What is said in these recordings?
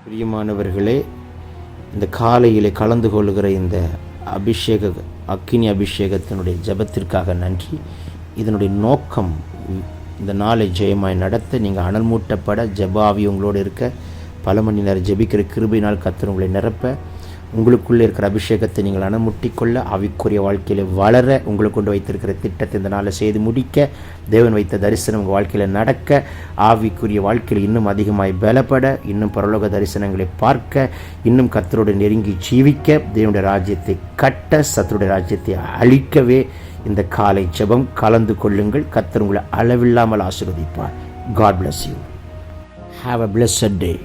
பிரியமானவர்களே, இந்த காலையிலே கலந்து கொள்கிற இந்த அக்கினி அபிஷேகத்தினுடைய ஜெபத்திற்காக நன்றி. இதனுடைய நோக்கம் இந்த நாளை ஜெயமாய் நடத்த, நீங்கள் அனல் மூட்டப்பட, ஜெபாவி உங்களோடு இருக்க, பல மணி நேரம் ஜெபிக்கிற கிருபையினால் கர்த்தர் உங்களை நிரப்ப, உங்களுக்குள்ளே இருக்கிற அபிஷேகத்தை நீங்கள் அனமுட்டிக்கொள்ள, ஆவிக்குரிய வாழ்க்கையில் வளர, உங்களுக்கு கொண்டு வைத்திருக்கிற திட்டத்தை இந்த நாளை செய்து முடிக்க, தேவன் வைத்த தரிசனம் உங்கள் வாழ்க்கையில் நடக்க, ஆவிக்குரிய வாழ்க்கையில் இன்னும் அதிகமாய் பலப்பட, இன்னும் பரலோக தரிசனங்களை பார்க்க, இன்னும் கர்த்தரோடு நெருங்கி ஜீவிக்க, தேவனுடைய ராஜ்யத்தை கட்ட, சத்துருடைய ராஜ்யத்தை அழிக்கவே இந்த காலை ஜெபம் கலந்து கொள்ளுங்கள். கர்த்தர் உங்களை அளவில்லாமல் ஆசீர்வதிப்பார். God bless you. Have a blessed day.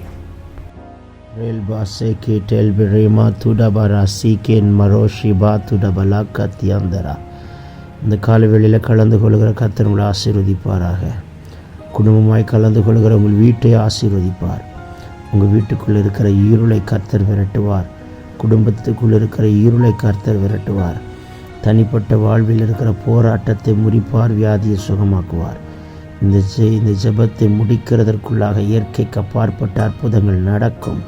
Relba seke telberema tudabara siken maroshiba tudabala katyandara. இந்த காலவெளியில் கலந்து கொள்கிற கர்த்தர் உங்களை ஆசீர்வதிப்பாராக. குடும்பமாய் கலந்து கொள்கிற உங்கள் வீட்டை ஆசீர்வதிப்பார். உங்கள் வீட்டுக்குள்ளே இருக்கிற இருளை கர்த்தர் விரட்டுவார். குடும்பத்துக்குள்ளே இருக்கிற இருளை கர்த்தர் விரட்டுவார். தனிப்பட்ட வாழ்வில் இருக்கிற போராட்டத்தை முறிப்பார். வியாதியை சுகமாக்குவார். இந்த ஜெபத்தை முடிக்கிறதற்குள்ளாக இயற்கைக்கு அப்பாற்பட்ட அற்புதங்கள் நடக்கும்.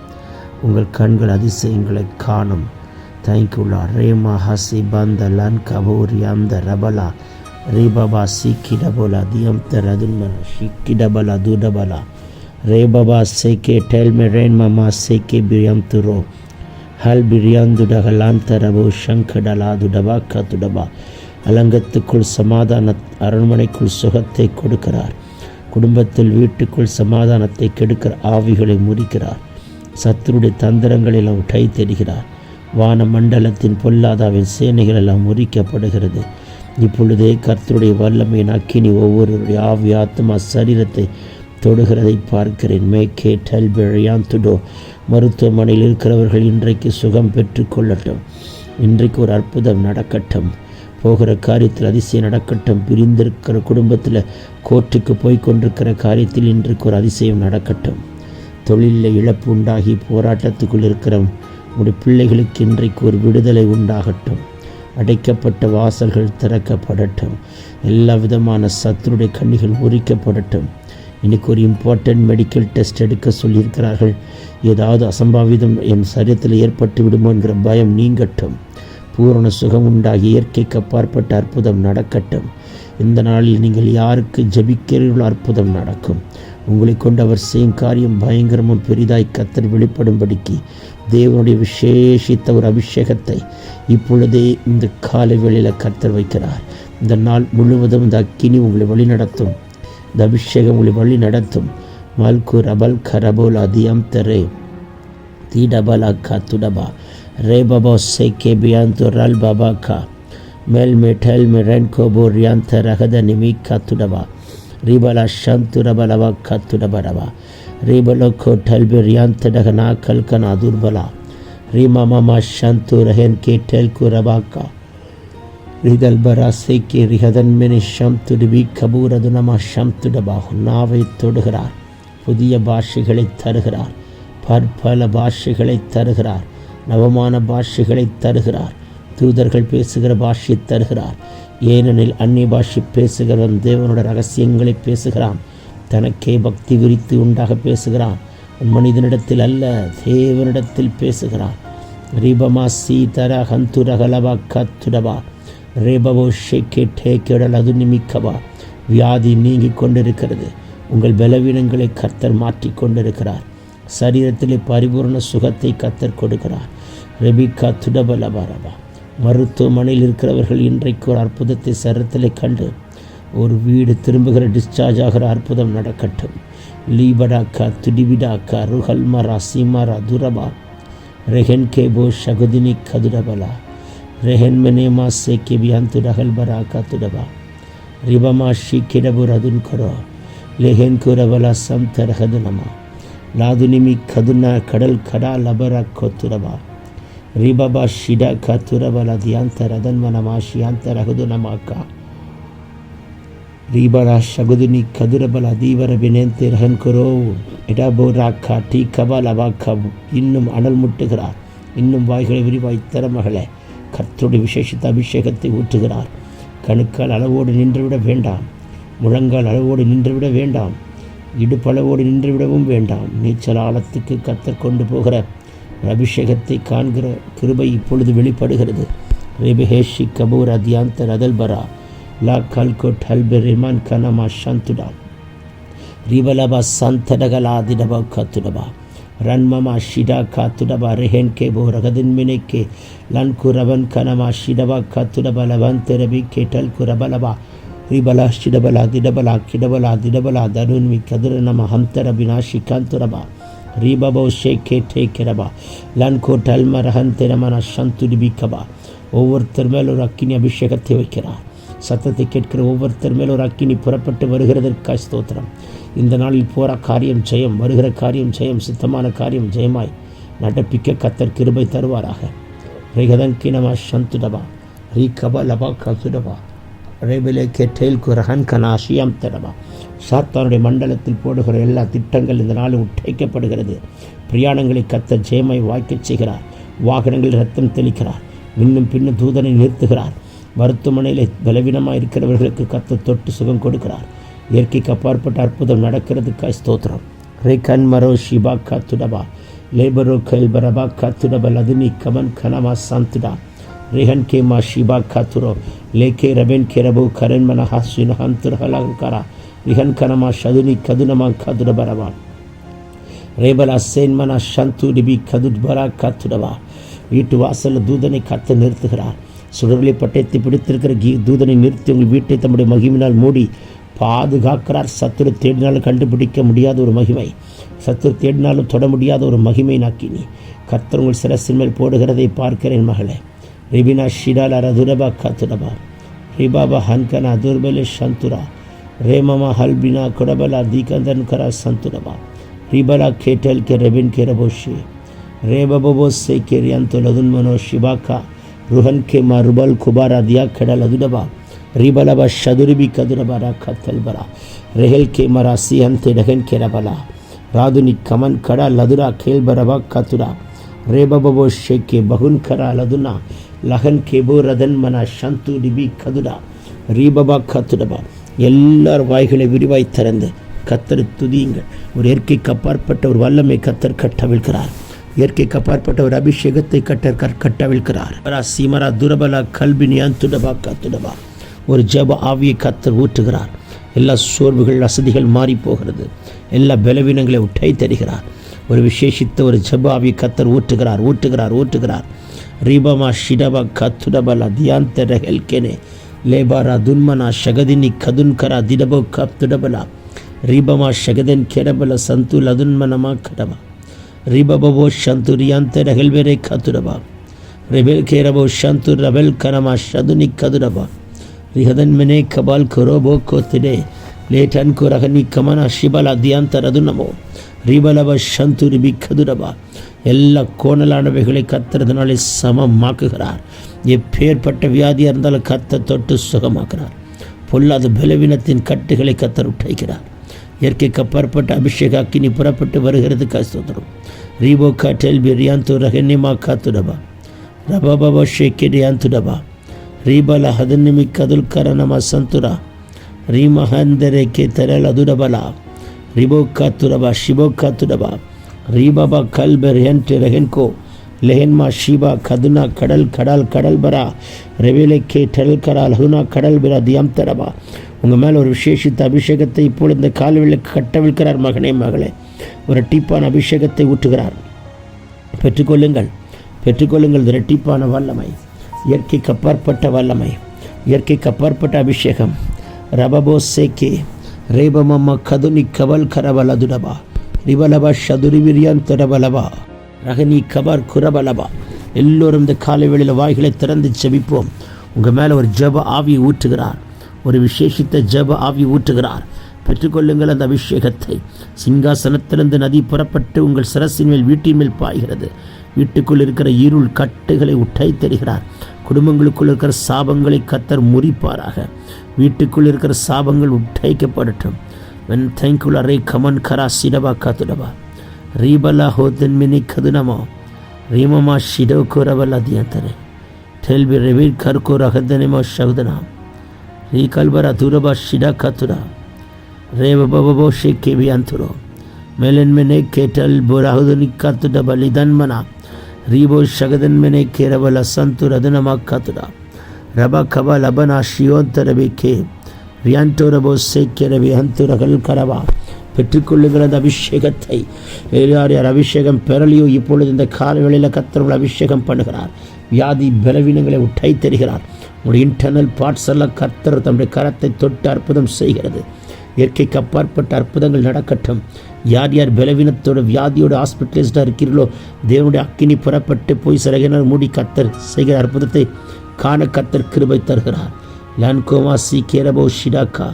உங்கள் கண்கள் அதிசயங்களை காணும். தேங்க்யூலா. ரேமா ஹசி பந்த லன் கபூரி அந்த ரபலா ரேபாபா சிக்கிடபோலா தியம்த ரதுன்மன ஷிக்கிடபலா துடபலா ரேபாபா சேகே டெல்மே ரேன் மாமா சேகே பிரியம் துரோ ஹல் பிரியாந்துடகலாந்தரபு ஷங்கடலா துடபா கதுடபா. அலங்கத்துக்குள் சமாதான, அரண்மனைக்குள் சுகத்தை கொடுக்கிறார். குடும்பத்தில் வீட்டுக்குள் சமாதானத்தை கெடுக்கிற ஆவிகளை முறிக்கிறார். சத்துருடைய தந்திரங்கள் எல்லாம் டை தெரிகிறார். வான மண்டலத்தின் பொல்லாதாவின் சேனைகள் எல்லாம் முறிக்கப்படுகிறது. இப்பொழுதே கர்த்தருடைய வல்லமையின் அக்கினி ஒவ்வொருவருடைய ஆவி ஆத்மா சரீரத்தை தொடுகிறதை பார்க்கிறேன். மேக்கே டெல்பெழியான் துடோ. மருத்துவமனையில் இருக்கிறவர்கள் இன்றைக்கு சுகம் பெற்றுக்கொள்ளட்டும். இன்றைக்கு ஒரு அற்புதம் நடக்கட்டும். போகிற காரியத்தில் அதிசயம் நடக்கட்டும். பிரிந்திருக்கிற குடும்பத்தில் கோர்ட்டுக்கு போய்கொண்டிருக்கிற காரியத்தில் இன்றைக்கு ஒரு அதிசயம் நடக்கட்டும். தொழிலில் இழப்பு உண்டாகி போராட்டத்துக்குள் இருக்கிற உங்களுடைய பிள்ளைகளுக்கு இன்றைக்கு ஒரு விடுதலை உண்டாகட்டும். அடைக்கப்பட்ட வாசல்கள் திறக்கப்படட்டும். எல்லா விதமான சத்துருடைய கண்ணிகள் முறிக்கப்படட்டும். இன்றைக்கி ஒரு இம்பார்ட்டன்ட் மெடிக்கல் டெஸ்ட் எடுக்க சொல்லியிருக்கிறார்கள். ஏதாவது அசம்பாவிதம் என் சரீரத்தில் ஏற்பட்டு விடுமோ என்கிற பயம் நீங்கட்டும். பூரண சுகம் உண்டாகி இயற்கைக்கு அப்பாற்பட்ட அற்புதம் நடக்கட்டும். இந்த நாளில் நீங்கள் யாருக்கு ஜெபிக்கிறீர்களோ அற்புதம் நடக்கும். உங்களை கொண்டு அவர் செய்யும் காரியம் பயங்கரமும் பெரிதாய் கர்த்தர் வெளிப்படும்படிக்கு தேவனுடைய விசேஷித்த ஒரு அபிஷேகத்தை இப்பொழுதே இந்த காலை வேளையில் கர்த்தர் வைக்கிறார். இந்த நாள் முழுவதும் இந்த அக்கினி உங்களை வழி நடத்தும். இந்த அபிஷேகம் உங்களை வழி நடத்தும். மல்கு ரபல் கரபோல் அதியம் தெரே தீடபலா கா துடபா ரேபபோ சேகே பியாந்து ரல் பாபா கா மேல் மெட்டல் மெரன் கோபோ ரியாந்த ரகத நிமிகா துடபா ரீபலா ஷந்து ரபலவா கத்துடபரவா ரீபலோ கோட்டல் பிரியாந்த டகனா கல்கனா துர்பலா ரீமா மாமா ஷந்து ரஹன் கே டெல்கு ரபாக்கா ரிதல் பரா சேகே ரிஹதன் மெனி ஷம்து டிபி கபூரதுனமா ஷம்து டபாஹு. நாவை தொடுகிறார். புதிய பாஷைகளை தருகிறார். பற்பல பாஷைகளை தருகிறார். நவமான பாஷைகளை தருகிறார். தூதர்கள் பேசுகிற பாஷையை தருகிறார். ஏனெனில் அந்நிய பாஷை பேசுகிறவன் தேவனோட ரகசியங்களை பேசுகிறான். தனக்கே பக்தி விரித்து உண்டாக பேசுகிறான். மனிதனிடத்தில் அல்ல, தேவனிடத்தில் பேசுகிறான். ரீபமா சீதர ஹந்துரகலபா கத்துடபா ரேபவோ ஷேக்கே டேக்கெடல் அது நிமிக்கபா. வியாதி நீங்கி கொண்டிருக்கிறது. உங்கள் பலவீனங்களை கர்த்தர் மாற்றி கொண்டிருக்கிறார். சரீரத்திலே பரிபூர்ண சுகத்தை கர்த்தர் கொடுக்கிறார். ரெபிகா துடபலபாரபா. மருத்துவமனையில் இருக்கிறவர்கள் இன்றைக்கு ஒரு அற்புதத்தை சரத்திலே கண்டு ஒரு வீடு திரும்புகிற டிஸ்சார்ஜ் ஆகிற அற்புதம் நடக்கட்டும். லீபடாக்கா துடிபிடாக்கா ருஹல்மரா சீமாரா துரபா ரெஹென் கேபோ ஷகுதினி கதுடபலா ரெஹென் மெனேமா சேகே பியாந்து ரஹல்பராக்கா துடபா ரிபமா ஷி கிடபு ரதுன் கரோ லெஹென் குரபலா சம்த ரஹதுனமா லாதுனிமி கதுனா கடல் கடா லபரா கொத்துரபா ரிபபா ஷிடா கத்துரபலா தியாந்த ரதன்மனமா ஷியாந்த ரகுதுனமாக்கா ரீபரா ஷகுதுனி கதுரபலா தீவர பினேந்து ரஹன் குரோ இடபோராக்கா டீ கபாலவாக்கா. இன்னும் அனல் முட்டுகிறார். இன்னும் வாய்களை விரிவாய் தர மகளே. கர்த்தருடைய விசேஷித்த அபிஷேகத்தை ஊற்றுகிறார். கணுக்கால் அளவோடு நின்றுவிட வேண்டாம். முழங்கால் அளவோடு நின்றுவிட வேண்டாம். இடுப்பளவோடு நின்றுவிடவும் வேண்டாம். நீச்சல் ஆழத்துக்கு கத்தர் கொண்டு போகிற அபிஷேகத்தை காண்கிற கிருபை இப்பொழுது வெளிப்படுகிறது. ரெபஹேஷி கபூர் அதியாந்தர் அதல்பரா லா கல்கோட் ஹல்பெர் ரிமான் கனமா சந்துடா ரிபலபா சந்தடகலா திடபா கத்துடபா ரன்மமா ஷிடா காத்துடபா ரெஹென் கேபோ ரகதின் மினைக்கே லன் குரவன் கனமா ஷிடபா காத்துடபா லவன் தெரபி கேட்டல் குரபலபா ரிபலா ஷிடபலா திடபலா கிடபலா திடபலா தருன்வி கதிர நம ஹம்தரபினா ஷிகாந்துரபா ரீபபோ ஷேகே டேக்கிரபா லன் கோட்டல் மரஹன் திரமன சந்துடிபிக்கபா. ஒவ்வொருத்தர் மேல் ஒரு அக்கினி அபிஷேகத்தை வைக்கிறார். சத்தத்தை கேட்கிற ஒவ்வொருத்தர் மேல் ஒரு அக்கினி புறப்பட்டு வருகிறதற்காக ஸ்தோத்திரம். இந்த நாளில் போற காரியம் ஜெயம், வருகிற காரியம் ஜெயம், சித்தமான காரியம் ஜெயமாய் நடப்பிக்க கத்தர் கிருபை தருவாராக. ரிகதங்கினமா சந்துடபா ரீகபா லபா கசுடபா ரேபிலே கெட்டேல் குரஹன் கனாஷியம் தடபா. சாத்தானுடைய மண்டலத்தில் போடுகிற எல்லா திட்டங்கள் இந்த நாளில் உட்டைக்கப்படுகிறது. பிரயாணங்களை கத்தர் ஜெயமாய் வாய்க்கச் செய்கிறார். வாகனங்களில் ரத்தம் தெளிக்கிறார். இன்னும் பின்னும் தூதனை நிறுத்துகிறார். மருத்துவமனையில் பலவீனமாக இருக்கிறவர்களுக்கு கத்தர் தொட்டு சுகம் கொடுக்கிறார். இயற்கைக்கு அப்பாற்பட்ட அற்புதம் நடக்கிறதுக்காக ஸ்தோத்திரம். ரே கன்மரோ ஷிபா காத்துடபா லேபரோ கல்பரபா காத்துடபா லதுனி கமன் கனமா சாந்துடா ரிஹன் கேமா ஷிபா காத்துரோ லேகே ரபென் கேரபோ கரன் மனஹா சுனஹந்துரஹலங்கரா ரிஹன் கனமா ஷதுனி கதுனமா காதுடபரவா ரேபலா சேன்மனா சந்து டிபி கதுட்பரா காத்துடவா. வீட்டு வாசலில் தூதனை கத்த நிறுத்துகிறார். சுடர்களை பட்டயத்தை பிடித்திருக்கிற தூதனை நிறுத்தி உங்கள் வீட்டை தம்முடைய மகிமையினால் மூடி பாதுகாக்கிறார். சத்துரு தேடினாலும் கண்டுபிடிக்க முடியாத ஒரு மகிமை, சத்துரு தேடினாலும் தொட முடியாத ஒரு மகிமை நாக்கினி கர்த்தர் உங்கள் சிரசின் மேல் போடுகிறதை பார்க்கிறேன் மகளே. ரிபினா ஷிடாலா ரதுரபா காத்துடபா ரிபாபா ஹன்கனா துர்பலே சந்துரா ரேமமா ஹல்பினா குடபலா தீகந்தன் கரா சந்துடபா ரிபலா கேட்டல் கே ரெபின் கே ரபோஷி ரேபபோ சே கே ரியாந்தோ லதுன்மனோ ஷிபாக்கா ருஹன் கே மா ருபல் குபாரா தியா கடல் அதுடபா ரிபலபா ஷதுரிபி கதுரபரா கத்தல்பரா ரெஹெல் கே மரா சிஹந்தே டகன் கே ரபலா ராதுனி கமன் கடா லதுரா கேல்பரபா கத்துரா ரேபபோ ஷேக்கே பகுன் கரா லதுனா லகன் கேபோ ரதன் மனா சந்து டிபி கதுடா ரீபபா கத்துடபா. எல்லார் வாய்களை விரிவாய் திறந்து கத்தரை துதியுங்கள். ஒரு இயற்கைக்கு அப்பாற்பட்ட ஒரு வல்லமை கத்தர் கட்டவிழ்கிறார். இயற்கைக்கு அப்பாற்பட்ட ஒரு அபிஷேகத்தை கட்டவிழ்கிறார். சீமரா துரபலா கல்பினியான் துடபா கத்துடபா. ஒரு ஜப ஆவியை கத்தர் ஊற்றுகிறார். எல்லா சோர்வுகள் வசதிகள் மாறி போகிறது. எல்லா பலவீனங்களை உட்டை தருகிறார். ஒரு விசேஷித்த ஒரு ஜப ஆவியை கத்தர் ஊற்றுகிறார். ரீபமா ஷிடபா கத்துடபலா தியாந்த ரெஹெல்கேனே லேபாரா துன்மனா ஷகதினி கதுன்கரா திடபோ கத்துடபலா ரீபமா ஷகதன் கெரபல சந்து லதுன்மனமா கடபா ரிபபோ ஷந்து ரியாந்த ரெஹெல்வெரே கத்துடபா ரெபெல் கேரபோ ஷந்து ரபெல் கனமா ஷதுனி கதுடபா ரிஹதன் மெனே கபால் கொரோபோ கோத்திடே லேட்டன் குரகனி கமனா ஷிபலா தியாந்த ரதுனமோ ரிபலப ஷந்து ரிபி கதுடபா. எல்லா கோணலானவைகளை கத்துறதுனாலே சமமாக்குகிறார். எப்பேற்பட்ட வியாதியாக இருந்தாலும் கத்த தொட்டு சுகமாக்குறார். பொல்லாத பலவீனத்தின் கட்டுகளை கத்தர் உடைக்கிறார். இயற்கைக்கு அப்பாற்பட்ட அபிஷேக அக்கினி புறப்பட்டு வருகிறது கஸ்தோத்திரம். Repo காட்டெல் பிரியாந்து ரஹெனிமா காத்துடபா ரபாபா ஷேக்கே ரியாந்துடபா ரீபல ஹதனிமி கதுல் கரணமா சந்துரா ரீமஹந்தரே K தரல் அதுடபலா ribo காத்துடபா Shibo காத்துடபா ரீபாபா கல்பர் Hend ரெஹென்கோ லெஹென்மா Sheeba கதுனா கடல் கடல் கடல் பரா ரெவேலே கே டல் கரா லகுனா கடல் பிரா தியம் தரபா. உங்கள் மேலே ஒரு விசேஷித்த அபிஷேகத்தை இப்பொழுது இந்த கால்வெளியில் கட்டவிழ்க்கிறார். மகனே மகளே, ஒரு இரட்டிப்பான அபிஷேகத்தை ஊற்றுகிறார். பெற்றுக்கொள்ளுங்கள் இரட்டிப்பான வல்லமை, இயற்கைக்கு அப்பாற்பட்ட வல்லமை, இயற்கைக்கு அப்பாற்பட்ட அபிஷேகம். ரபபோ சேக்கே ரேபமம்மா கதுனி கவல் கரவல் அதுடபா ரிபலபா ஷதுரிவிரியான் தரபலபா ரகனி கபார் குரபலபா. எல்லோரும் இந்த காலை வேளையில் வாய்களை திறந்து ஜெபிப்போம். உங்கள் மேலே ஒரு ஜப ஆவி ஊற்றுகிறார். ஒரு விசேஷித்த ஜப ஆவி ஊற்றுகிறார். பெற்றுக்கொள்ளுங்கள் அந்த அபிஷேகத்தை. சிங்காசனத்திலிருந்து நதி புறப்பட்டு உங்கள் சிரசின் மேல் வீட்டின் மேல் பாய்கிறது. வீட்டுக்குள் இருக்கிற இருள் கட்டுகளை உட்டை தருகிறார். குடும்பங்களுக்குள் இருக்கிற சாபங்களை கத்தர் முறிப்பாராக. வீட்டுக்குள் இருக்கிற சாபங்கள் உட்டைக்கப்படட்டும். வென் தேங்குல ரே கமன் கரா சிடபா கத்துடபா ரீபலா ஹோதன் மினி கதுனமோ ரீமமா ஷிடோ கோரவல் அதியந்தரே டெல்பி ரெவீர் கர்கோ ரகதனிமோ ஷகுதனா ரீ கல்பரா துரபா ஷிடா கத்துடா Reba Sheke Vianturo, Melenmene Ketal Burahuduni Katuda Balidanmana, Ribo Shagadan Mene Keravala Santura Danama Katuda, Rabba Kaba Labana Shionta Rebeke, Viantorabo Sekere Viantura Karaba, பெற்றுக்கொள்ளுகிற அந்த அபிஷேகத்தை யார் அபிஷேகம் பெறலையோ இப்பொழுது இந்த காலவேளையில் கர்த்தர் அபிஷேகம் பண்ணுகிறார். வியாதி பலவீனங்களை உட்டை தருகிறார். உங்களுடைய இன்டர்னல் பார்ட்ஸ் எல்லாம் கர்த்தர் தம்முடைய கரத்தை தொட்டு அற்புதம் செய்கிறது. இயற்கைக்கு அப்பாற்பட்ட அற்புதங்கள் நடக்கட்டும். யார் யார் பலவீனத்தோட வியாதியோட ஹாஸ்பிட்டலிஸ்டாக இருக்கிறீர்களோ தேவனுடைய அக்கினி புறப்பட்டு போய் சிறகினர் மூடி கர்த்தர் செய்கிற அற்புதத்தை காண கர்த்தர் கிருபை தருகிறார். லான்கோமா சி கேரபோ ஷிடாக்கா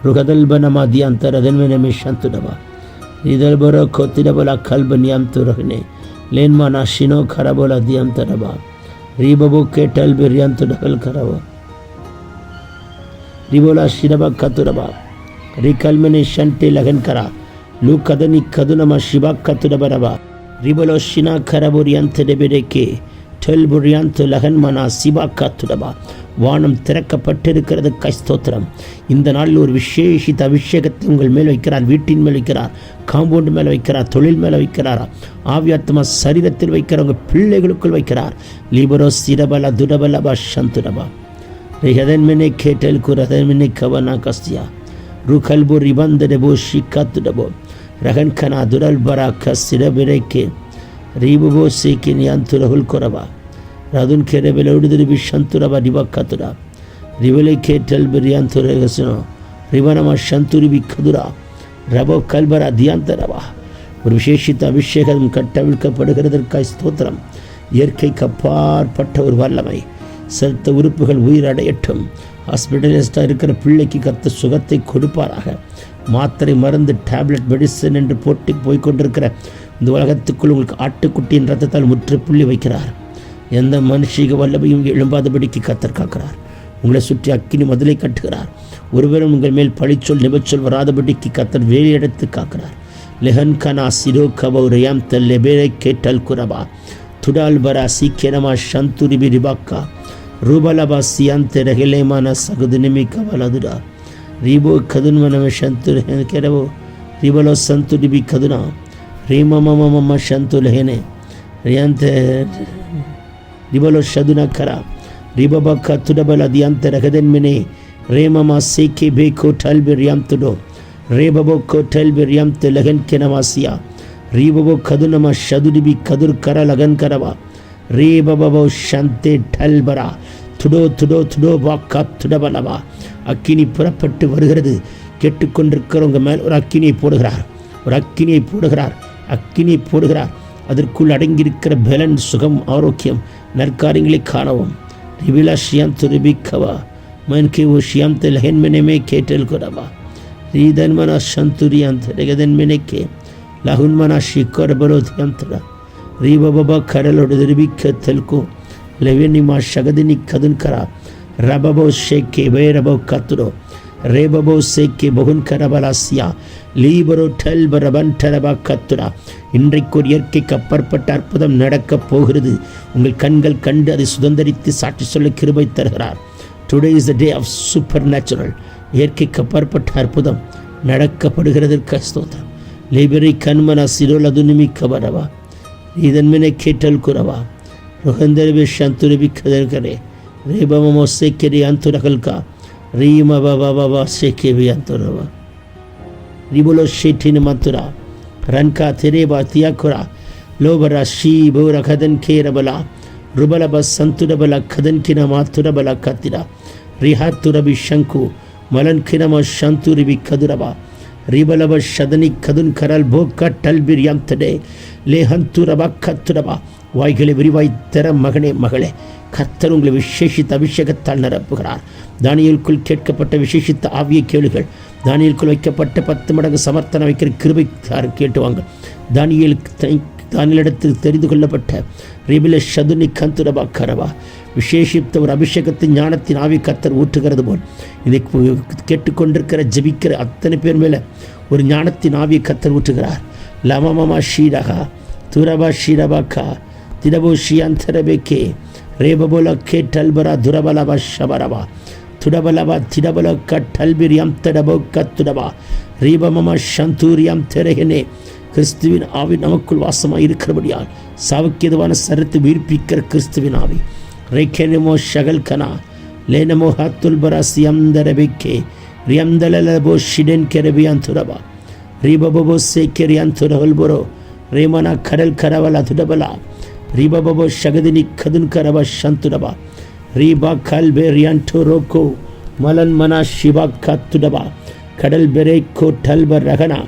Rugadalbanama diantara denveneme shantudaba. Ridalbora kotidabola kalbaniamturahne. Lenmana shino karabola diantaraba. Ribabu ketal biriantudakal karaba. Ribola shidaba katuraba. Rikalmene shante lagankara. Lukadani kadunama shibak katurabaraba. Ribolo shina karaburiante debedeke. Telburianto laganmana sibak katuraba. வானம் திறக்கப்பட்டிருக்கிறது. ஸ்தோத்திரம். இந்த நாளில் ஒரு விசேஷித்த அபிஷேகத்தை உங்கள் மேல் வைக்கிறார். வீட்டின் மேல் வைக்கிறார், காம்பவுண்ட் மேலே வைக்கிறார், தொழில் மேலே வைக்கிறார், ஆவியாத்மா சரீரத்தில் வைக்கிற உங்கள் பிள்ளைகளுக்குள் வைக்கிறார். லிபரோ சிரபல துடபலபா சந்துடபா ரிஹதன்மினை கேட்டல் குரதன்மினை Kavanaugh கஸ்தியா ருகல்பு ரிபந்தடபோ ஷிக்காத்துடபோ ரகன்கனா துரல்பரா கசிரபிரைக்கே ரீபுபோ சீக்கின் யாந்துரகுல் குரபா Radun Kerebel Udibi Shanturaba Dibakatura, Rivele Ketel Birianturegasino, Rivanama Shanturibi Kadura, Rabo Kalbara Diantaraba, Urvishita Vishekam Katavilka Padakar Kaistotram, Yerke Kapar Pataur Valamai, Selta Urupal Viradatum, Hospitalist Irka Puleki Kata Sugate Kuduparaha, Matri Maran the tablet medicine and reporting Poikondra, the Valagatukul Artukutin Ratatal Mutripuli Vikar. எந்த மனுஷிக வல்லமையும் எழும்பாதபடிக்கு கர்த்தர் காக்கிறார். உங்களை சுற்றி அக்கினி மதிலை கட்டுகிறார். ஒருவரும் உங்கள் மேல் பழிச்சொல் நிபச்சொல் வராதபடிக்கு கர்த்தர் வேலி எடுத்து காக்கிறார். லெஹன் கனா சிரோ கபௌரயாம் தல்லெபேரை கேட்டல் குரபா துடால் பரா சீக்கிரமா சந்துரிபி ரிபாக்கா ரூபலபா சியாந்தே ரஹிலேமான சகுதினிமி கவலதுடா repo கதுன்மனமே சந்துர் கெரவோ ரிபலோ சந்துரிபி கதுனா ரீமமமம சந்துலஹேனே ரியாந்தே Ribalo Shaduna Kara, Ribabaka Tudabala Dianta Ragadenmene, Remama Seke Beko Talbiriam Tudo, Rebaboko Talbiriam Telegan Kenamasia, Ribabo Kadunama Shadudibi Kadur Kara Lagan Karava, Rebababo Shante Talbara, Tudo Baka Tudabalava, Akini Purapatu Vargadu, get to Kundurkarungamal or Akini Podagra, or Akini Podagra, Akini Podagra. அதற்குள் அடங்கியிருக்கிற பலன் சுகம் ஆரோக்கியம் நற்காரியங்களை காணவும் ரிவிலா ஷியாந்து ரிபிக்கவா மன்கேவோ ஷியாந்து லஹென்மெனமே கேட்டல் கொடவா ரீதன்மனா சந்துரியாந்த் ரெகதன்மெனக்கே லஹுன்மனா ஷிக்கர் பரோதியாந்தரா ரீபபபா கடலோடு ரிபிக்க தெல்கோ லெவெனிமா ஷகதினி கதுன்கரா ரபபோ ஷேக்கே வேரபோ கத்துரோ ரேபபோ சேக்கே பகுன் கரபலாசியா லீபரோ del பரபன் டரபா கத்துரா இன்றைக்கு ஒரு இயற்கைக்கு அப்பாற்பட்ட அற்புதம் நடக்கப் போகிறது. உங்கள் கண்கள் கண்டு அதை சுதந்திரித்து சாட்சி சொல்ல கிருபை தருகிறார். Today is the day of supernatural. இயற்கைக்கு அப்பாற்பட்ட அற்புதம் நடக்கப்படுகிறதற்கு ஸ்தோத்திரம். லேபரை கண்மனா சிரோல் அதுனிமி கபரவா இதன்மினை கேட்டல் குரவா ருகந்தரவே சந்துரபி கதர்கரே ரேபமோ சேக்கரி அந்துரகல்கா ரீம பாபா சேக்கேவி அந்துரவா ரிபுலோ ஷேட்டின் மந்துரா ரன்கா தெரேபா தியாக்குரா லோபரா ஷீ பௌர கதன் கேரபலா ருபலப சந்துரபல கதன் கின மாத்துரபல கத்திரா ரிஹாத்துரபி ஷங்கு மலன் கினம சந்துரிபி கதுரபா ரிபலப ஷதனி கதுன் கரல் போக்க டல்பிரியாம் தடே லேஹந்துரபா கத்துரபா வாய்களை விரிவாய் தர மகனே மகளே கர்த்தர் உங்களை விசேஷித்த அபிஷேகத்தால் நிரப்புகிறார். தானியேலுக்குள் கேட்கப்பட்ட விசேஷித்த ஆவியை கேளுகள். தானியேலுக்குள் வைக்கப்பட்ட 10 மடங்கு சமர்த்தனை வைக்கிற கிருபை கேட்டுவாங்க. தானியேலிடத்தில் தெரிந்து கொள்ளப்பட்ட ரிபில ஷதுனி கந்துரபா கரவா விசேஷித்த ஒரு அபிஷேகத்தின் ஞானத்தின் ஆவி கர்த்தர் ஊற்றுகிறது போல் இதை கேட்டுக்கொண்டிருக்கிற ஜபிக்கிற அத்தனை பேர் மேலே ஒரு ஞானத்தின் ஆவியை கர்த்தர் ஊற்றுகிறார். லமமமா ஷீரகா துரபா ஷீரபாக்கா திரபோ ஷியாந்தரபேக்கே ரேபபோல கேட்டல்பரா துரபலபா ஷபரபா துடபலவா திடபல கட்டல்பிரியம் தடபோ கத்துடபா ரீபமம சந்தூரியம் திரையனே. கிறிஸ்துவின் ஆவி நமக்குள் வாசமாக இருக்கிறபடியால் சாவுக்கேதுவான சரத்தை உயிர்ப்பிக்கிற கிறிஸ்துவின் ஆவி ரேக்கெனமோ ஷகல் கனா லேனமோ ஹத்துல் பராசியம் தரபிக்கே ரியம்தலபோ ஷிடென் கெரபியான் துரபா ரீபபோ சேக்கெரியான் துரஹல்புரோ ரேமனா கடல் கரவலா துடபலா ரீபபோ ஷகதினி கதுன் கரவ சந்துடபா ரீபா கல்பேரியான் டோரோகோ மலன் மனா ஷிபா காத்துடபா கடல் பெரேக்கோ டல்பர் ரகனா.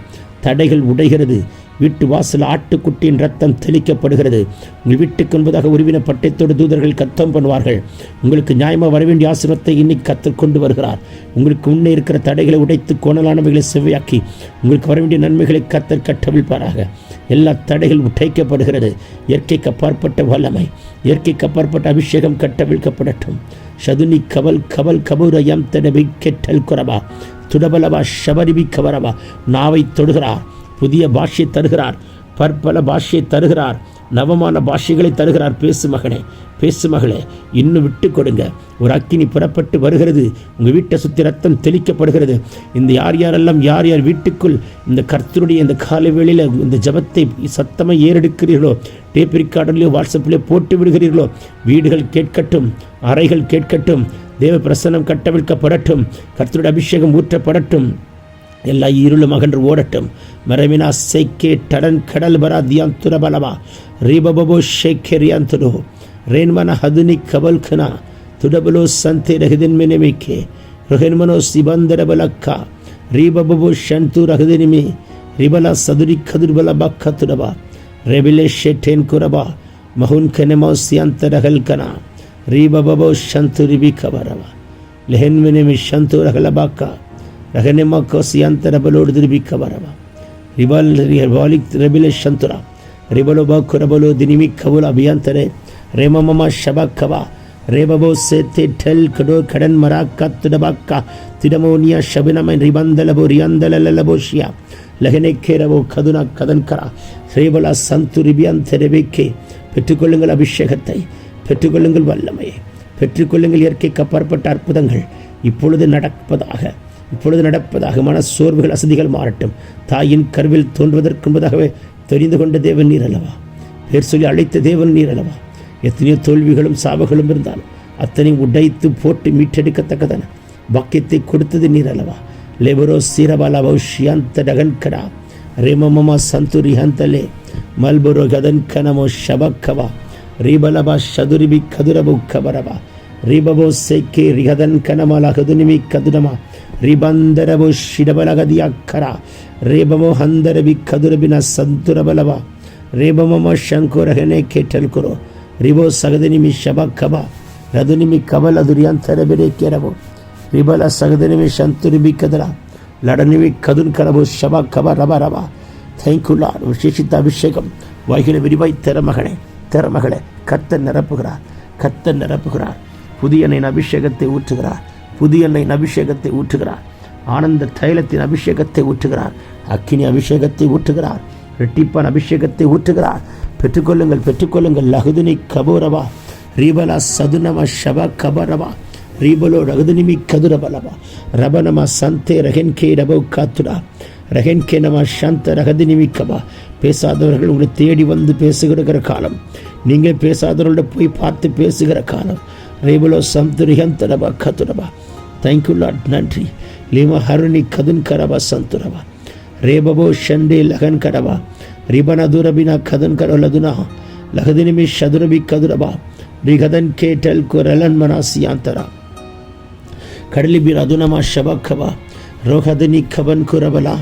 தடைகள் உடைகிறது. வீட்டு வாசல் ஆட்டுக்குட்டியின் ரத்தம் தெளிக்கப்படுகிறது. உங்கள் வீட்டுக்கு என்பதாக உருவின பட்டயத்தோடு தூதர்கள் கத்தம் பண்ணுவார்கள். உங்களுக்கு நியாயமாக வரவேண்டிய ஆசீர்வாதத்தை இன்னைக்கு கத்தர் கொண்டு வருகிறார். உங்களுக்கு முன்னே இருக்கிற தடைகளை உடைத்து கோணலானவைகளை செவ்வையாக்கி உங்களுக்கு வரவேண்டிய நன்மைகளை கத்தர் கட்டவிழ்ப்பாராக. எல்லா தடைகள் உடைக்கப்படுகிறது. இயற்கைக்கு அப்பாற்பட்ட வல்லமை, இயற்கைக்கு அப்பாற்பட்ட அபிஷேகம் கட்டவிழ்க்கப்படட்டும். ஷதுனி கவல் கவல் கபூரயம் தடவி கெட்டல் குரபா துடபலவா ஷபரிபி கவரவா. நாவை தொடுகிறார். புதிய பாஷையை தருகிறார். பற்பல பாஷையை தருகிறார். நவமான பாஷைகளை தருகிறார். பேசு மகனே, பேசு மகளே, இன்னும் விட்டு கொடுங்க. ஒரு அக்கினி புறப்பட்டு வருகிறது. உங்கள் வீட்டை சுற்றி ரத்தம் தெளிக்கப்படுகிறது. இந்த யார் யாரெல்லாம் யார் யார் வீட்டுக்குள் இந்த கர்த்தருடைய இந்த காலை வேளையில் இந்த ஜபத்தை சத்தமாக ஏறெடுக்கிறீர்களோ, டேப் ரெக்கார்டர்லையோ வாட்ஸ்அப்லையோ போட்டு விடுகிறீர்களோ, வீடுகள் கேட்கட்டும், அறைகள் கேட்கட்டும், தேவ பிரசன்னம் கட்டவிழ்க்கப்படட்டும், கர்த்தருடைய அபிஷேகம் ஊற்றப்படட்டும். எல்லா இருளும் அகன்று ஓடட்டும். மரமினா சேக்கே டடன் கடல் பரா தியாந்துரபலவா ரீபபோ ஷேக்கெரியாந்துடோ ரேன்மன ஹதுனி கபல்கனா துடபலோ சந்தே ரஹிதின் மினிமிக்கே ருஹென்மனோ சிபந்தரபலக்கா ரீபபோ ஷந்து ரஹிதினிமி ரிபலா சதுரி கதுர்பல பக்கா துடபா ரெபிலே ஷெட்டேன் குரபா மஹுன் கெனமோ சியந்த ரகல்கனா ரீபபோ ஷந்து ரிபி கபரவா லெஹென் மினிமி ஷந்து ரகலபாக்கா ரகனெமா கோசியாந்தரபலோடு திருபிக்க வரவா ரிபல் ரிபாலிக் ரெபிலே சந்துரா ரிபலோபா குரபலோ தினிமி கவுல் அபியாந்தரே ரேமமமா ஷபாக்கவா ரேபபோ சேத்தே டெல் கடோ கடன் மராக்கா துடபாக்கா திடமோனியா ஷபினமன் ரிபந்தலபோ ரியாந்தலலபோஷியா லெஹனேக்கேரவோ கதுனா கதன்கரா ரேபலா சந்து ரிபியாந்தரெபிக்கே. பெற்றுக்கொள்ளுங்கள் அபிஷேகத்தை, பெற்றுக்கொள்ளுங்கள் வல்லமையை, பெற்றுக்கொள்ளுங்கள் இயற்கைக்கு அப்பாற்பட்ட அற்புதங்கள் இப்பொழுது நடப்பதாக, இப்பொழுது நடப்பதாக. மன சோர்வுகள் அசதிகள் மாறட்டும். தாயின் கருவில் தோன்றுவதற்கு முன்பதாகவே தெரிந்து கொண்ட தேவன் நீர் அல்லவா, பேர் சொல்லி அழைத்த தேவன் நீர் அல்லவா. எத்தனையோ தோல்விகளும் சாவுகளும் இருந்தாலும் அத்தனையும் உடைத்து போட்டு மீட்டெடுக்கத்தக்கதான பாக்கியத்தை கொடுத்தது நீர் அல்லவா. லேபரோ சீரபாலா பௌஷ்யாந்த டகன்கடா ரேமமமா சந்துரி ஹந்தலே மல்புரோ கதன்கனமோ ஷபக்கவா ரீபலபா ஷதுரிபி கதுரபு கபரவா ரீபபோ சேக்கே ரிகதன் கனமலா கதுனிமி கதுனமா ரிபந்தரபோ ஷிடபலகதியக்கரா ரேபமோ ஹந்தரபி கதுரபின சந்துரபலவா ரேபமமோ ஷங்கோரகனே கேட்டல் குரோ ரிபோ சகதனிமி ஷபக்கபா ரதுனிமி கபல் அதுரியாந்தரபிரே கேரவோ ரிபல சகதனிமி சந்துரிபி கதரா லடனிமி கதுன் கரபோ ஷபக்கபா ரபா ரபா. Thank you Lord. விசேஷித்த அபிஷேகம் வாய்களை விரிவாய் திறமகனே, திறமகளே, கர்த்தர் நிரப்புகிறார், கர்த்தர் நிரப்புகிறார். புதிய எண்ணெயின் அபிஷேகத்தை ஊற்றுகிறார், புதிய எண்ணெயின் அபிஷேகத்தை ஊற்றுகிறார். ஆனந்த தைலத்தின் அபிஷேகத்தை ஊற்றுகிறார். அக்கினி அபிஷேகத்தை ஊற்றுகிறார். ரெட்டிப்பான் அபிஷேகத்தை ஊற்றுகிறார். பெற்றுக்கொள்ளுங்கள், பெற்றுக்கொள்ளுங்கள். லகுதுனி கபோரவா ரீபலா சதுனமா ஷபா கபரவா ரீபலோ ரகுதுனிமி கதுரபலவா ரபனமா சந்தே ரகன்கே ரபோ காத்துடா ரகன்கே நம சாந்த ரகதினிமி கபா. பேசாதவர்கள் உங்களை தேடி வந்து பேசுகிற காலம், நீங்கள் பேசாதவர்களோட போய் பார்த்து பேசுகிற காலம். ரேபலோ சந்துரிகந்தரபா கதுரபா. Thank you Lord. நன்றி. லீமா ஹருணி கதுன் கரபா சந்துரபா ரேபபோ ஷண்டே லகன் கடபா ரிபன துரபினா கதன் கரலதுனா லகதினிமி ஷதுரபி கதுரபா ரிகதன் கேட்டல் குரலன் மனாசியாந்தரா கடலிபி ரதுனமா ஷபக்கபா ரோஹதனி கபன் குரபலா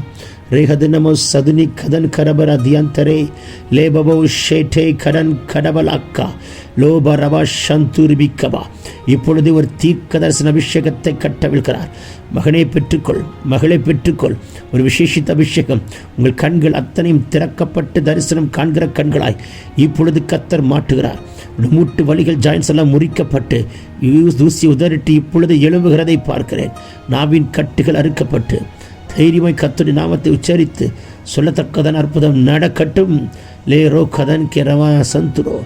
ரேஹதனமோ சதுனி கதன் கரபர தியந்தரே லேபபோ ஷேட்டே கடன் கடபலாக்கா லோப ரபா சந்துரிபிக்கபா. இப்பொழுது ஒரு தீர்க்கதரிசன அபிஷேகத்தை கட்டவிழ்கிறார். மகனே பெற்றுக்கொள், மகளை பெற்றுக்கொள். ஒரு விசேஷித்த அபிஷேகம். உங்கள் கண்கள் அத்தனையும் திறக்கப்பட்டு தரிசனம் காண்கிற கண்களாய் இப்பொழுது கத்தர் மாட்டுகிறார். மூட்டு வலிகள் ஜாயின்ஸ் எல்லாம் முறிக்கப்பட்டு தூசி உதறிட்டு இப்பொழுது எழும்புகிறதை பார்க்கிறேன். நாவின் கட்டுகள் அறுக்கப்பட்டு தைரியமாய் கர்த்தருடைய நாமத்தை உச்சரித்து சொல்லத்தக்கதன் அற்புதம் நடக்கட்டும். லே ரோ கதன் கெரவா சந்துரோ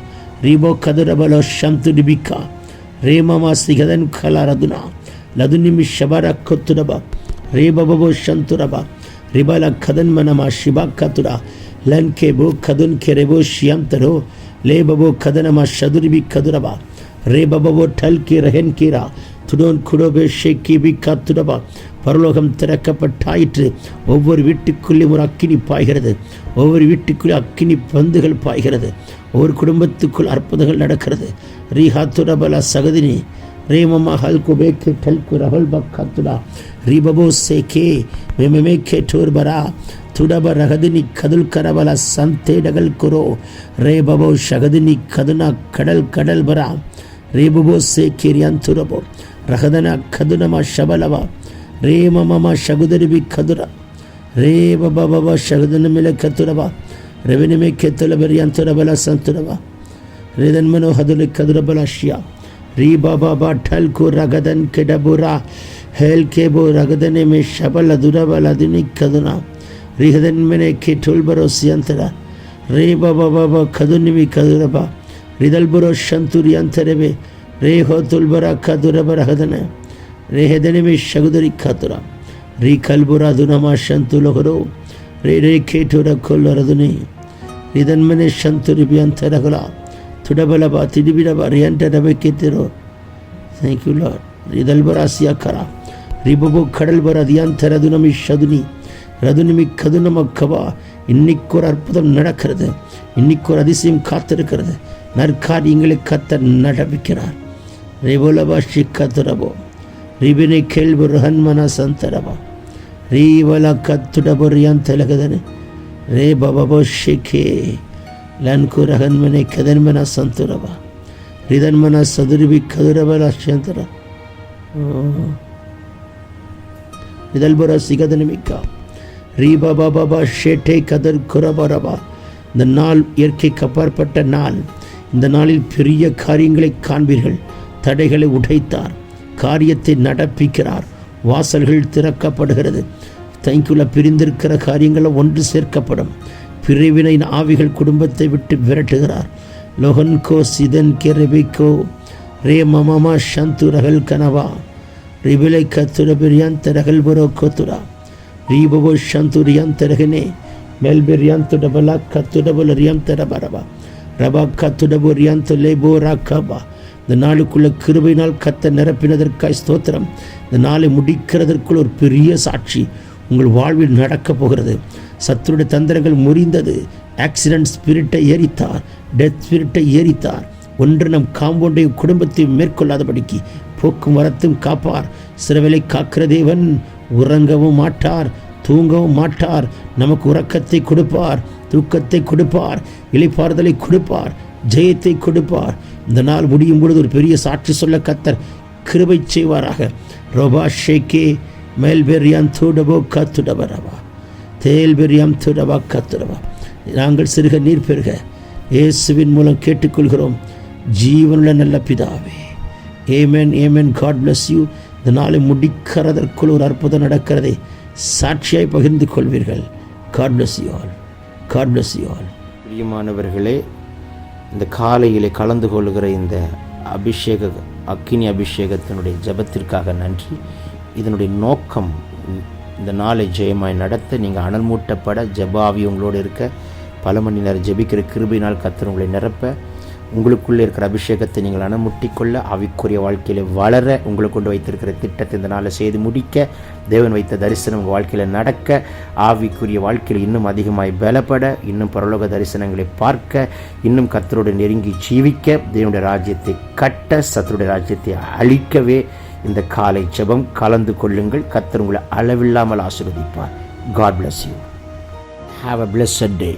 ரீபோ கதுரபலோ ஷந்து டிபிகா ரேமமா சிகதன் கலரதுனா லதுனிமி ஷபர கொத்துடபா ரேபபோ சந்துரபா ரிபல கதன்மனமா ஷிபா கத்துடா லன்கேபோ கதுன் கெரெபோ ஷியந்தரோ லேபபோ கதனமா ஷதுரிபி கதுரபா ரேபபோ டல்கி ரஹன் கீரா துடோன் குடோபே ஷேக்கிபி கத்துடபா. பரலோகம் திறக்கப்பட்டாயிற்று. ஒவ்வொரு வீட்டுக்குள்ளேயும் ஒரு அக்கினி பாய்கிறது. ஒவ்வொரு வீட்டுக்குள்ளே அக்கினி பந்துகள் பாய்கிறது. ஒவ்வொரு குடும்பத்துக்குள் அற்புதங்கள் நடக்கிறது. ரீஹா துடபல சகதினி ரேமமா ஹல்குபேக்கே டல்கு ரஹல் பக்கத்துடா ரீபபோ சேகே வெமெமேக்கே டோர்பரா துடப ரகதினி கதுல் கரபல சந்தேடகல் குரோ ரேபபோ ஷகதினி கதுனா கடல் கடல் பரா ரேபபோ சேகேரியான் துரபோ ரகதனா கதுனமா ஷபலவா ரேமமமா ஷகுதரிபி கதுரா ரேபபப ஷகுதனமில கத்துரபா ரெவனிமே கெத்துலபரியான் துரபல சந்துரபா ரேதன்மனோ ஹதுலி கதுரபல ஷியா ரீபாபா டல்கு ரகதன் கெடபுரா ஹேல் கேபோ ரகதனே மே ஷபல துரபல அதினி கதுனா ரிஹதன்மனே கே டோல்பரோ சியந்தரா ரேபாபா கதுனிமி கதுரபா ரிதல்புரோ சந்துரியாந்தரவே ரேஹோ துல்பரா கதுரப ரகதன ரேஹதனிமி ஷகுதரி கதுரா ரீ கல்புரா துனமா சந்துலகரோ ரே ரே கேட்டுர கொல்லரதுனி ரிதன்மனே சந்துரிபியந்தரகலா துடபலபா திடிபிடபா ரியண்டரபை கேத்திரோ. Thank you Lord. ரிதல்பராசியா கரா ரிபபு கடல்பரா தியாந்தரதுனமி ஷதுனி ரதுனிமி கதுனமக்கவா. இன்னைக்கு ஒரு அற்புதம் நடக்கிறது. இன்னைக்கு ஒரு அதிசயம் காத்திருக்கிறது. நற்காரியங்களை கத்த நடப்பிக்கிறார். ரேபோலபா ஷிக்கத்துரபோ ரிபினை கேள்வு ரஹன்மனா சந்தரபா ரீவல கத்துடபோ ரியாந்தலகதனே ரே பபபோ ஷிகே லன்கு ரஹன்மனை கதன்மனா சந்துரபா ரிதன்மனா சதுரிபி கதுரபல சந்தரா ரிதல்புரா சிகதனமிக்கா ரீபாபாபா ஷேட்டே கதர் குரபரபா. இந்த நாள் இயற்கைக்கு அப்பாற்பட்ட நாள். இந்த நாளில் பெரிய காரியங்களை காண்பீர்கள். தடைகளை உடைத்தார். காரியத்தை நடப்பிக்கிறார். வாசல்கள் திறக்கப்படுகிறது. தேங்க்யூல பிரிந்திருக்கிற காரியங்களை ஒன்று சேர்க்கப்படும். பிரிவினை ஆவிகள் குடும்பத்தை விட்டு விரட்டுகிறார். லொஹன்கோ சிதன் கெரெபிகோ ரே மமமா சந்து ரகல் கனவா ரிபிலை கத்துர பிரியாந்த ரகல் புரோ கொத்துரா ரீபபோ சந்துரியாந்தரகனே மெல்பெரியாந்துடபலா கத்துடபல ரியாந்தரபரபா ரபா கத்துடபோ ரியாந்த லேபோ ராக்கபா. இந்த நாளுக்குள்ள கிருபையினால் கத்த நிரப்பினதற்காய் ஸ்தோத்திரம். இந்த நாளை முடிக்கிறதற்குள் ஒரு பெரிய சாட்சி உங்கள் வாழ்வில் நடக்கப் போகிறது. சத்துருடைய தந்திரங்கள் முறிந்தது. ஆக்சிடென்ட் ஸ்பிரிட்டை எரித்தார். டெத் ஸ்பிரிட்டை எரித்தார். ஒன்று நம் காம்பவுண்டையும் குடும்பத்தையும் மேற்கொள்ளாதபடிக்கு போக்கும் வரத்தும் காப்பார். சிறவேலை காக்கிற தேவன் உறங்கவும் மாட்டார், தூங்கவும் மாட்டார். நமக்கு உறக்கத்தை கொடுப்பார், தூக்கத்தை கொடுப்பார், இளைப்பாறுதலை கொடுப்பார், ஜெயத்தை கொடுப்பார். இந்த நாள் முடியும் பொழுது ஒரு பெரிய சாட்சி சொல்ல கத்தர் கிருபை செய்வாராக. ரோபா ஷேகே மேல்பெரியாம் தூடபோ கத்துடபரவா தேல்பெரியாம் தூடபா கத்துடவா. நாங்கள் சிறுக நீர் பெறுக இயேசுவின் மூலம் கேட்டுக்கொள்கிறோம் ஜீவனுள்ள நல்ல பிதாவே. Amen amen. God bless you. இந்த நாளை முடிக்கிறதற்குள் ஒரு அற்புதம் நடக்கிறதை சாட்சியாய் பகிர்ந்து கொள்வீர்கள். God bless you all. God bless you all. பிரியமானவர்களே, இந்த காலையிலே கலந்து கொள்கிற இந்த அக்கினி அபிஷேகத்தினுடைய ஜபத்திற்காக நன்றி. இதனுடைய நோக்கம் இந்த நாளை ஜெயமாய் நடத்த, நீங்கள் அனல் மூட்டப்பட, ஜபாவி உங்களோடு இருக்க, பல மணி நேரம் ஜெபிக்கிற கிருபையினால் கர்த்தர் உங்களை நிரப்ப, உங்களுக்குள்ளே இருக்கிற அபிஷேகத்தை நீங்கள் அனமுட்டிக்கொள்ள, ஆவிக்குரிய வாழ்க்கையில் வளர, உங்களை கொண்டு வைத்திருக்கிற திட்டத்தை இந்த நாளை செய்து முடிக்க, தேவன் வைத்த தரிசனம் உங்கள் வாழ்க்கையில் நடக்க, ஆவிக்குரிய வாழ்க்கையில் இன்னும் அதிகமாய் பலப்பட, இன்னும் பரலோக தரிசனங்களை பார்க்க, இன்னும் கர்த்தரோடு நெருங்கி ஜீவிக்க, தேவனுடைய ராஜ்யத்தை கட்ட, சத்துருடைய ராஜ்யத்தை அழிக்கவே இந்த காலை ஜெபம் கலந்து கொள்ளுங்கள். கர்த்தர் உங்களை அளவில்லாமல் ஆசீர்வதிப்பார். God bless you. Have a blessed day.